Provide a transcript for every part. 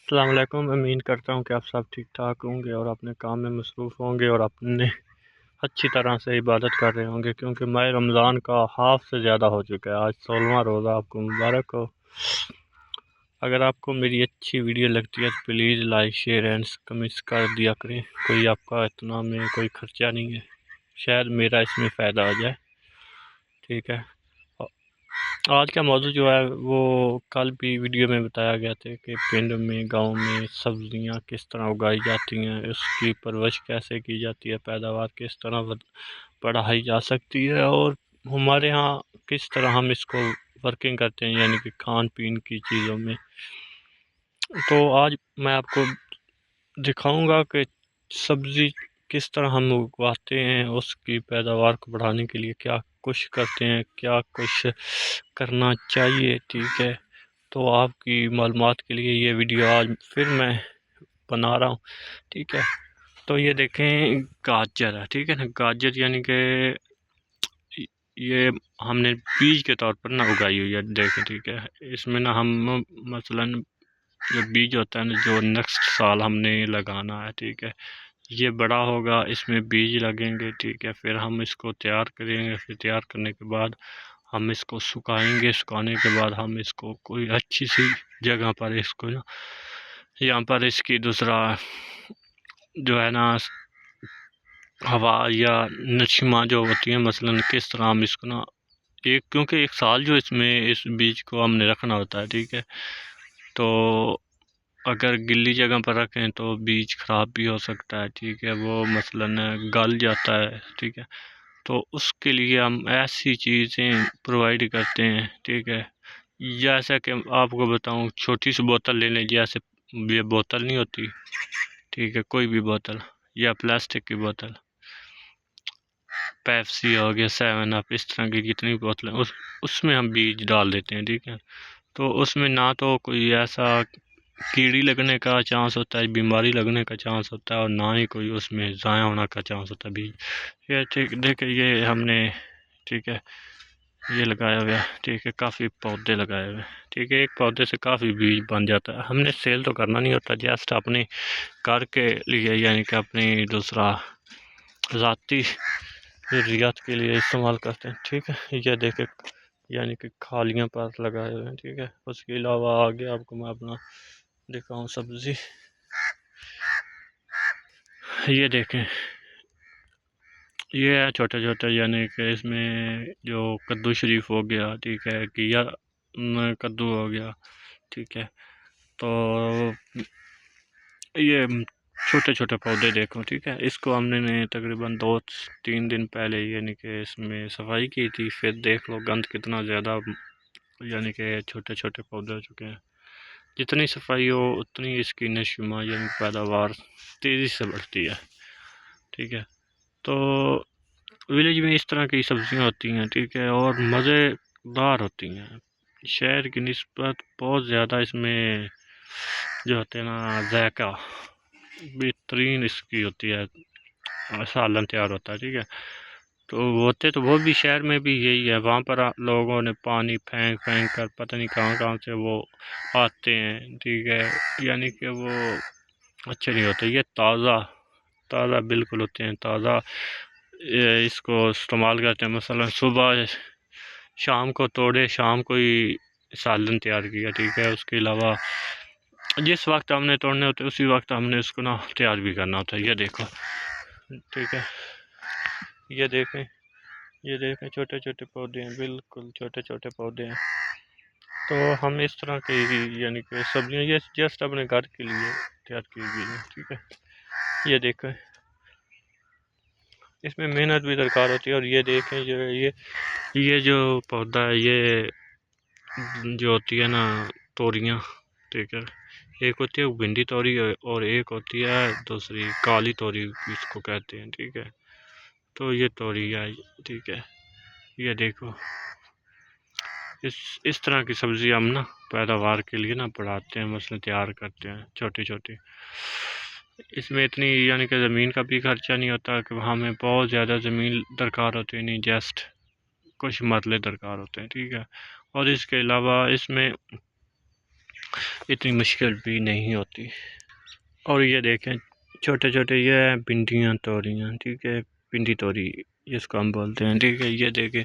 अस्सलाम वालेकुम। उम्मीद करता हूँ कि आप सब ठीक ठाक होंगे और अपने काम में मसरूफ़ होंगे और अपने अच्छी तरह से इबादत कर रहे होंगे, क्योंकि माह रमज़ान का हाफ से ज़्यादा हो चुका है। आज 16वां रोज़ा, आपको मुबारक हो। अगर आपको मेरी अच्छी वीडियो लगती है तो please like share and comments कर दिया करें। कोई आपका इतना में कोई ख़र्चा नहीं है, शायद मेरा इसमें फ़ायदा हो जाए। ठीक है। आज का मौजू जो है वो कल भी वीडियो में बताया गया था कि पिंड में, गांव में सब्जियां किस तरह उगाई जाती हैं, उसकी परवरिश कैसे की जाती है, पैदावार किस तरह बढ़ाई जा सकती है और हमारे यहाँ किस तरह हम इसको वर्किंग करते हैं, यानी कि खान पीन की चीज़ों में। तो आज मैं आपको दिखाऊंगा कि सब्ज़ी किस तरह हम उगाते हैं, उसकी पैदावार को बढ़ाने के लिए क्या कुछ करते हैं, क्या कुछ करना चाहिए। ठीक है। तो आपकी मालूमात के लिए ये वीडियो आज फिर मैं बना रहा हूँ। ठीक है। तो ये देखें, गाजर है। ठीक है ना, गाजर यानी कि ये हमने बीज के तौर पर ना उगाई हुई है। देखें, ठीक है, इसमें ना हम मसलन जो बीज होता है ना, जो नेक्स्ट साल हमने लगाना है, ठीक है, ये बड़ा होगा, इसमें बीज लगेंगे। ठीक है। फिर हम इसको तैयार करेंगे, फिर तैयार करने के बाद हम इसको सुखाएंगे। सुखाने के बाद हम इसको कोई अच्छी सी जगह पर इसको ना, यहाँ पर इसकी दूसरा जो है ना हवा या नशीमा जो होती है, मसलन किस तरह हम इसको ना क्योंकि एक साल जो इसमें इस बीज को हमने रखना होता है। ठीक है। तो अगर गिल्ली जगह पर रखें तो बीज ख़राब भी हो सकता है। ठीक है, वो मसलन गल जाता है। ठीक है। तो उसके लिए हम ऐसी चीज़ें प्रोवाइड करते हैं। ठीक है। जैसा कि आपको बताऊं, छोटी सी बोतल ले लें, जैसे ये बोतल नहीं होती, ठीक है, कोई भी बोतल या प्लास्टिक की बोतल, पेप्सी हो गया, 7 अप, इस तरह की जितनी बोतलें, उसमें हम बीज डाल देते हैं। ठीक है। तो उसमें ना तो कोई ऐसा कीड़ी लगने का चांस होता है, बीमारी लगने का चांस होता है, और ना ही कोई उसमें ज़ाया होने का चांस होता है बीज। ये ठीक देखिए, ये हमने, ठीक है, ये लगाया हुआ है। ठीक है, काफ़ी पौधे लगाए हुए हैं। ठीक है, एक पौधे से काफ़ी बीज बन जाता है। हमने सेल तो करना नहीं होता, जस्ट अपने घर के लिए, यानी कि अपनी दूसरा ज़ाती ज़रूरियात के लिए इस्तेमाल करते हैं। ठीक है। ये देखे, यानी कि खालियाँ पर लगाए हुए हैं। ठीक है। उसके अलावा आगे आपको मैं अपना दिखाऊँ सब्ज़ी, ये देखें, ये है छोटे छोटे, यानी कि इसमें जो कद्दू शरीफ हो गया, ठीक है, घिया कद्दू हो गया। ठीक है। तो ये छोटे छोटे पौधे देखो। ठीक है, इसको हमने तकरीबन 2-3 दिन पहले यानी कि इसमें सफाई की थी। फिर देख लो गंद कितना ज़्यादा, यानी कि छोटे छोटे पौधे हो चुके हैं। जितनी सफाई हो उतनी इसकी नशुमा यानी पैदावार तेज़ी से बढ़ती है। ठीक है। तो विलेज में इस तरह की सब्जियां होती हैं। ठीक है, और मज़ेदार होती हैं। शहर की निस्बत बहुत ज़्यादा इसमें जो होते हैं ना, जायका बेहतरीन इसकी होती है, सालन तैयार होता है। ठीक है। तो होते तो वो भी शहर में भी यही है, वहाँ पर लोगों ने पानी फेंक फेंक कर पता नहीं कहाँ कहाँ से वो आते हैं। ठीक है, यानी कि वो अच्छे नहीं होते। ये ताज़ा ताज़ा बिल्कुल होते हैं, ताज़ा। इसको इस्तेमाल करते हैं, मसलन सुबह शाम को तोड़े, शाम को ही सालन तैयार किया। ठीक है। उसके अलावा जिस वक्त हमने तोड़ने होते उसी वक्त हमने उसको ना तैयार भी करना होता है। ये देखो, ठीक है, ये देखें छोटे छोटे पौधे हैं, बिल्कुल छोटे छोटे पौधे हैं। तो हम इस तरह की यानी कि सब्जियां ये जस्ट अपने घर के लिए तैयार की गई हैं। ठीक है। ये देखें, इसमें मेहनत भी दरकार होती है। और ये देखें, जो ये जो पौधा है, ये जो होती है ना तोरियाँ, ठीक है, एक होती है भिंडी तोरी और एक होती है दूसरी काली तोरी इसको कहते हैं। ठीक है। तो ये तोरी है। ठीक है। ये देखो, इस तरह की सब्ज़ी हम ना पैदावार के लिए ना बढ़ाते हैं, मसलन तैयार करते हैं छोटी छोटी। इसमें इतनी यानी कि ज़मीन का भी खर्चा नहीं होता कि हमें बहुत ज़्यादा ज़मीन दरकार होती है, नहीं, जस्ट कुछ मरले दरकार होते हैं। ठीक है। और इसके अलावा इसमें इतनी मुश्किल भी नहीं होती। और ये देखें छोटे छोटे ये भिंडियाँ तोरियाँ, ठीक है, भिंडी तोरी जिसको हम बोलते हैं, ठीक है। ये देखें,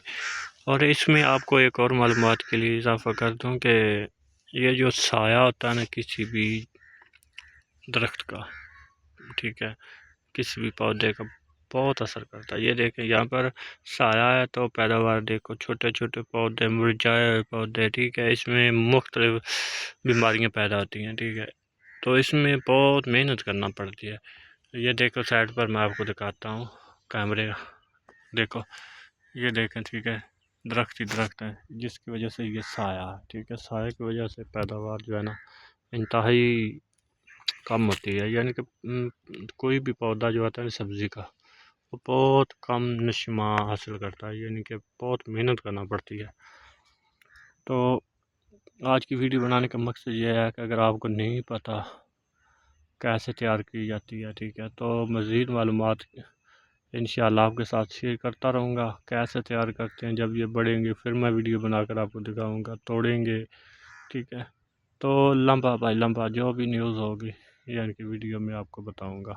और इसमें आपको एक और मालूमात के लिए इजाफ़ा कर दूं कि ये जो साया होता है ना किसी भी दरख्त का, ठीक है, किसी भी पौधे का बहुत असर करता है। ये देखें यहाँ पर साया है तो पैदावार देखो, छोटे छोटे पौधे, मुरझाए हुए पौधे, ठीक है, इसमें मुख्तलिफ बीमारियाँ पैदा होती हैं, ठीक है। तो इसमें बहुत मेहनत करना पड़ती है। ये देखो साइड पर मैं आपको दिखाता हूँ कैमरे का, देखो ये देखें, ठीक है, दरख्त ही दरख्त है, जिसकी वजह से ये साया है, ठीक है। साया की वजह से पैदावार जो है ना इंतहाई कम होती है। यानी कि कोई भी पौधा जो आता है सब्ज़ी का, वो बहुत कम नशमा हासिल करता है, यानी कि बहुत मेहनत करना पड़ती है। तो आज की वीडियो बनाने का मकसद ये है कि अगर आपको नहीं पता कैसे तैयार की जाती है, ठीक है, तो मज़ीद मालूमात इंशाल्लाह आपके साथ शेयर करता रहूँगा। कैसे तैयार करते हैं, जब ये बढ़ेंगे फिर मैं वीडियो बनाकर आपको दिखाऊँगा, तोड़ेंगे, ठीक है। तो लम्बा बाय लम्बा जो भी न्यूज़ होगी यानी कि वीडियो में आपको बताऊँगा।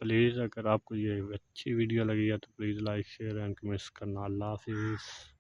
प्लीज़ अगर आपको ये अच्छी वीडियो लगी है तो please like share and comments करना। अल्लाह हाफिज़।